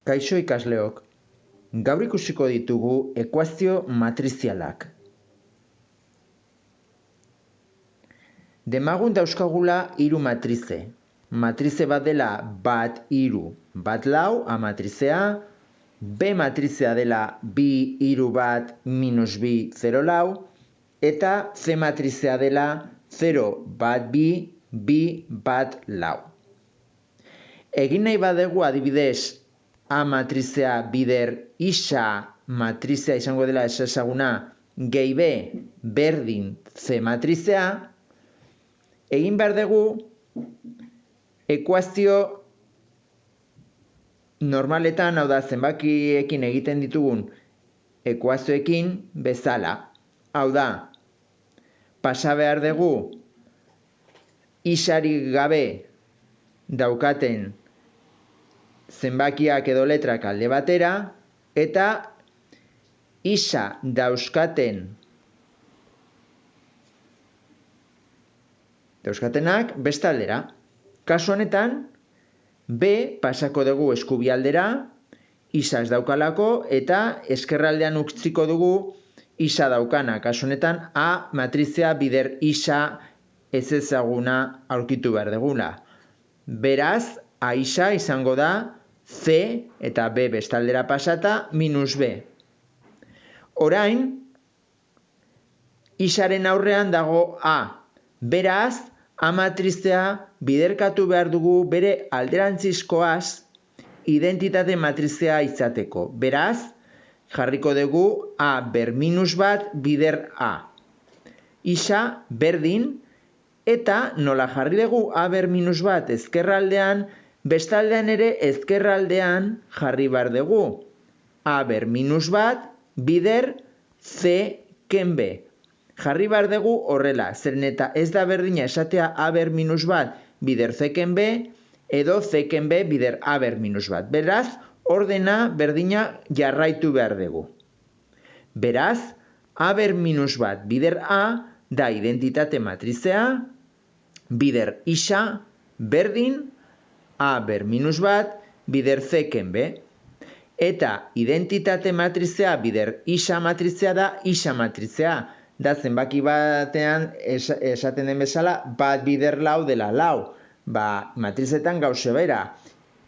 Kaixo ikasleok, gaur ikusiko ditugu ekuazio matrizialak. Demagun dauzkagula hiru matrize. Matrize bat dela bat, hiru, bat, lau, A matrizea, B matrizea dela bi, hiru, bat, minus bi, 0, lau, eta C matrizea dela 0, bat, bi, bi, bat, lau. Egin nahi badegu adibidez A matrizea bider isa matrizea izango dela ezaguna gehi B berdin C matrizea, egin behar dugu ekuazio normaletan, hau da zenbakiekin egiten ditugun ekuazioekin bezala. Hau da, pasa behar dugu isarik gabe daukaten zenbakiak edo letrak alde batera, eta isa dauzkatenak beste aldera. Kasu honetan, B pasako dugu eskubialdera, isa ez daukalako, eta eskerraldean utziko dugu isa daukana. Kasu honetan, A matrizea bider isa ez ezaguna aurkitu behar dugula. Beraz, A isa izango da C eta B bestaldera pasata minus B. Orain, isaren aurrean dago A. Beraz, A matrizea biderkatu behar dugu bere alderantzizkoaz identitate matrizea izateko. Beraz, jarriko dugu A ber minus bat bider A. Isa berdin, eta nola jarri dugu A ber minus bat ezkerraldean, bestaldean ere ezkerraldean jarri behar dugu A ber minus bat bider C ken B. Jarri behar dugu horrela, zeren eta ez da berdina esatea A ber minus bat bider C ken B, edo C ken B bider A ber minus bat. Beraz, ordena berdina jarraitu behar dugu. Beraz, A ber minus bat bider A da identitate matrizea, bider isa berdin A ber minus bat bider C ken B. Eta identitate matrizea bider isa matrizea da isa matrizea. Da zenbaki batean esaten den bezala bat bider lau dela lau. Ba, matrizetan gauze bera.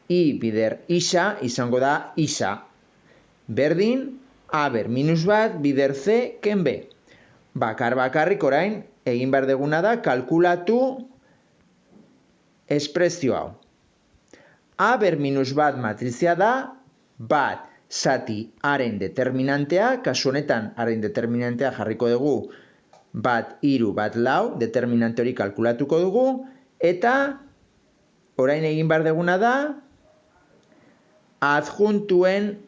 I bider isa izango da isa. Berdin A ber minus bat bider C ken B. Bakarrik orain egin behar duguna da kalkulatu espresio hau. A ber minus bat matrizea da bat zati haren determinantea, kasu honetan haren determinantea jarriko dugu bat, hiru, bat, lau, determinante hori kalkulatuko dugu, eta orain egin behar duguna da adjuntuen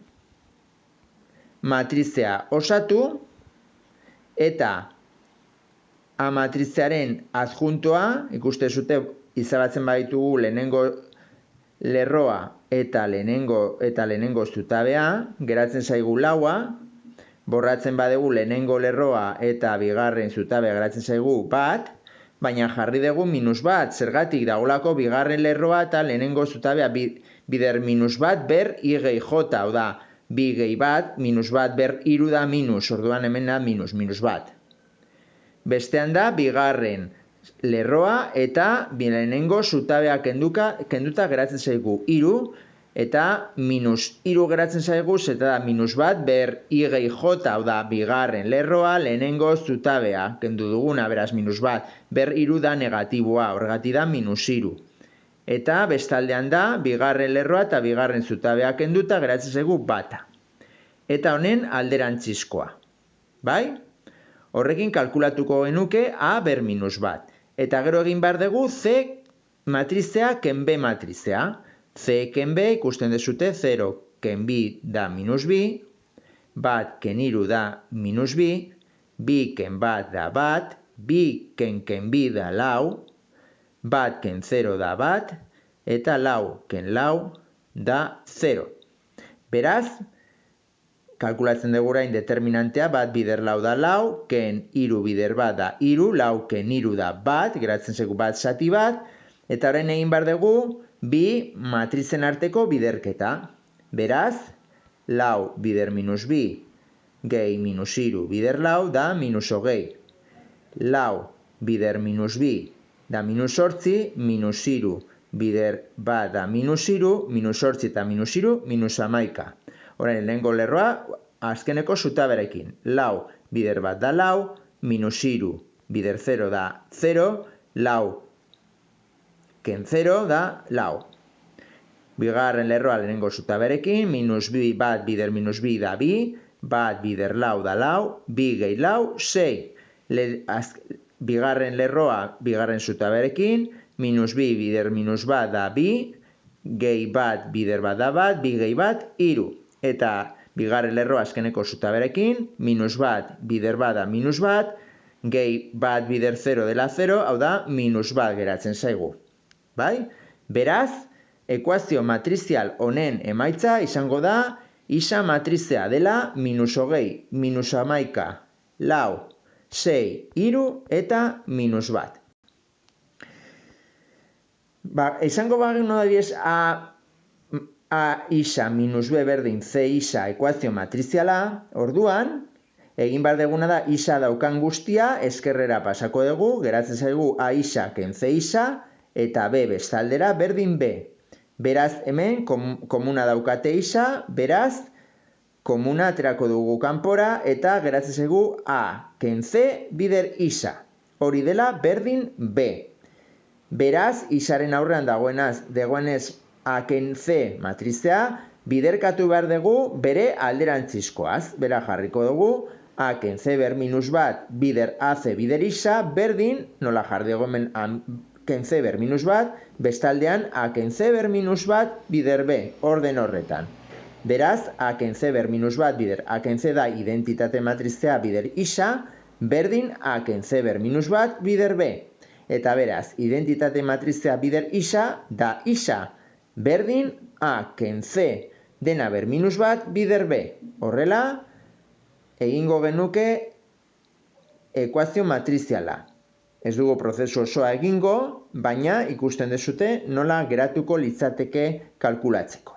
matrizea osatu, eta A matrizearen adjuntoa, ikuste zute izabatzen baditugu lehenengo lerroa eta lehenengo zutabea, geratzen zaigu laua, borratzen badugu lehenengo lerroa eta bigarren zutabea geratzen zaigu bat, baina jarri dugu minus bat, zergatik dagolako bigarren lerroa eta lehenengo zutabea bider minus bat ber I gehi J, hau da, bi gehi bat, minus bat ber hiru da minus, orduan hemen da minus bat. Bestean da, bigarren lerroa eta lehenengo zutabea kenduta geratzen zaigu hiru, eta minus hiru geratzen zaigu, eta da minus bat ber I gehi J, hau da, bigarren lerroa, lehenengo zutabea kendu duguna, beraz minus bat, ber hiru da negatiboa, horregatik da minus hiru. Eta bestaldean da, bigarren lerroa eta bigarren zutabea kenduta geratzen zaigu bata. Eta honen alderantzizkoa. Bai? Horrekin kalkulatuko genuke A ber minus bat. Eta gero egin behar dugu C matrizea ken B matrizea. C ken B ikusten dezute 0 ken B da minus bi, bat ken hiru da minus bi, bi ken bat da bat, bi ken bi da lau, bat ken 0 da bat, eta lau ken lau da 0. Beraz, kalkulatzen dugu orain determinantea bat bider lau da lau, ken hiru bider bat da hiru, lau ken hiru da bat, geratzen zaigu bat zati bat, eta orain egin behar dugu bi matrizen arteko biderketa. Beraz, lau bider minus bi gehi minus iru bider lau da minus hogei. Lau bider minus bi da minus hortzi, minus iru bider bat da minus iru, minus hortzi eta minus iru, minus hamaika. Orain, lehengo lerroa, azkeneko zutaberekin. Lau bider bat da lau, minus iru bider 0 da 0, lau ken 0 da lau. Bigarren lerroa lehenengo zutaberekin, minus bi bat bider minus bi da bi, bat bider lau da lau, bi gehi lau, 6. Bigarren lerroa, bigarren zutaberekin, minus bi bider minus bat da bi, gehi bat bider bat da bat, bi gehi bat, iru. Eta bigarren lerroa azkeneko zutaberekin, minus bat bider bat da minus bat, gehi bat bider 0 dela 0, hau da, minus bat geratzen zaigu. Bai? Beraz, ekuazio matrizial honen emaitza izango da, isa matrizea dela minus hogei, minus hamaika, lau, 6, iru eta minus bat. Izango bagenu dabiez a isa minus b berdin c isa ekuazio matriziala, orduan, egin behar deguna da isa daukan guztia eskerrera pasako dugu, geratzen zaigu a isa ken c isa eta b bestaldera berdin b. Beraz, hemen komuna daukate isa, beraz, komuna aterako dugu kanpora eta geratzen zaigu a ken c bider isa. Hori dela berdin b. Beraz, isaren aurrean dagoenez a ken c matrizea, biderkatu behar dugu bere alderantzizkoaz. Bera jarriko dugu a ken c ber minus bat bider ac bider isa, berdin, nola jarri dugu hemen ken c ber minus bat, bestaldean a ken c ber minus bat bider b, orden horretan. Beraz, a ken c ber minus bat bider a ken c da identitate matrizea bider isa, berdin a ken c ber minus bat bider b. Eta beraz, identitate matrizea bider isa da isa, berdin a ken c dena ber minus bat bider b. Horrela, egingo genuke ekuazio matriziala. Ez dugu prozesu osoa egingo, baina ikusten dezute nola geratuko litzateke kalkulatzeko.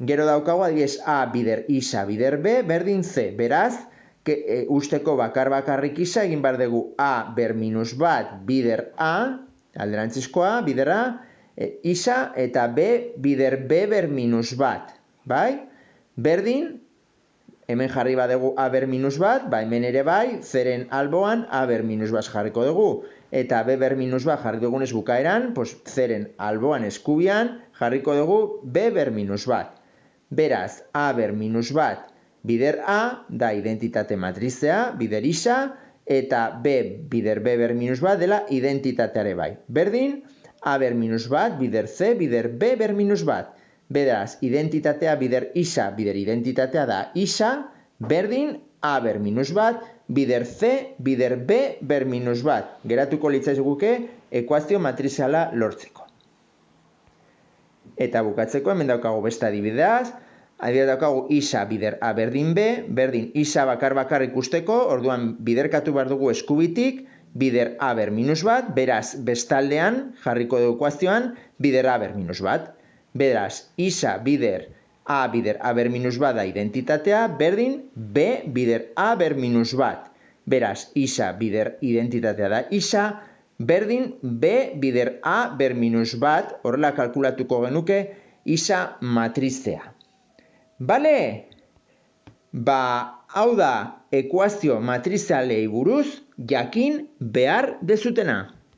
Gero daukagu adibidez a bider isa bider b berdin c. Beraz, usteko bakarrik isa egin behar dugu a ber minus bat bider a, alderantzizkoa, bider a, isa eta b bider b ber minus bat. Bai? Berdin, hemen jarri badugu a ber minus bat, hemen ere bai, zeren alboan a ber minus bat jarriko dugu. Eta b ber minus bat jarri dugunez bukaeran, zeren alboan eskubian jarriko dugu b ber minus bat. Beraz, a ber minus bat bider a da identitate matrizea, bider isa, eta b bider b ber minus bat dela identitateare bai. Berdin, a ber minus bat bider c bider b ber minus bat. Beraz, identitatea bider isa, bider identitatea da isa, berdin a ber minus bat, bider c, bider b ber minus bat. Geratuko litzaizuke ekuazio matriziala lortzeko. Eta bukatzeko hemen daukagu beste adibideaz, daukagu isa bider a berdin b, berdin isa bakar ikusteko, orduan biderkatu behar dugu eskubitik, bider a ber minus bat, beraz bestaldean jarriko dugu ekuazioan bider a ber minus bat. Beraz, isa bider a ber minus bat da identitatea, berdin b bider a ber minus bat. Beraz, isa bider identitatea da isa, berdin b bider a ber minus bat, horrela kalkulatuko genuke isa matrizea. Bale? Hau da ekuazio matrizialei buruz jakin behar dezutena.